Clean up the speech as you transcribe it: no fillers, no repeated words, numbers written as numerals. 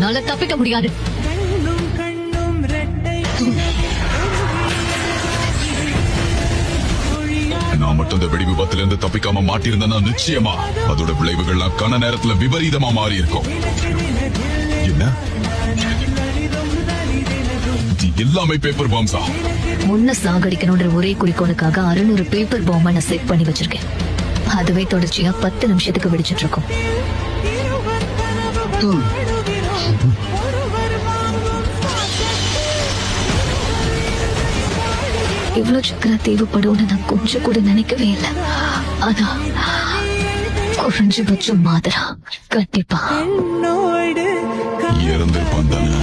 உன்னால தப்பிக்க முடியாது. நான் மட்டும் இந்த வெடி விபத்துல இருந்து தப்பிக்காம மாட்டிருந்தேன்னா நிச்சயமா அதோட விளைவுகள்லாம் கன நேரத்துல விபரீதமா மாறி இருக்கும். என்ன இது எல்லாமே பேப்பர் பாம்ஸா? முன்ன சாகடிக்கணும்ன்ற ஒரே குறிக்கோளுக்காக 600 பேப்பர் பாம்பை நான் செட் பண்ணி வச்சிருக்கேன். அதுவே தொடர்ச்சியா 10 நிமிஷத்துக்கு வெடிச்சிட்டு இருக்கும். இவ்வளவு சக்கரை தேவைப்படும்னு நான் கொஞ்சம் கூட நினைக்கவே இல்லை. ஆனா குறைஞ்சபட்சம் மாதிரா கண்டிப்பா இறந்திருப்பான் தானே.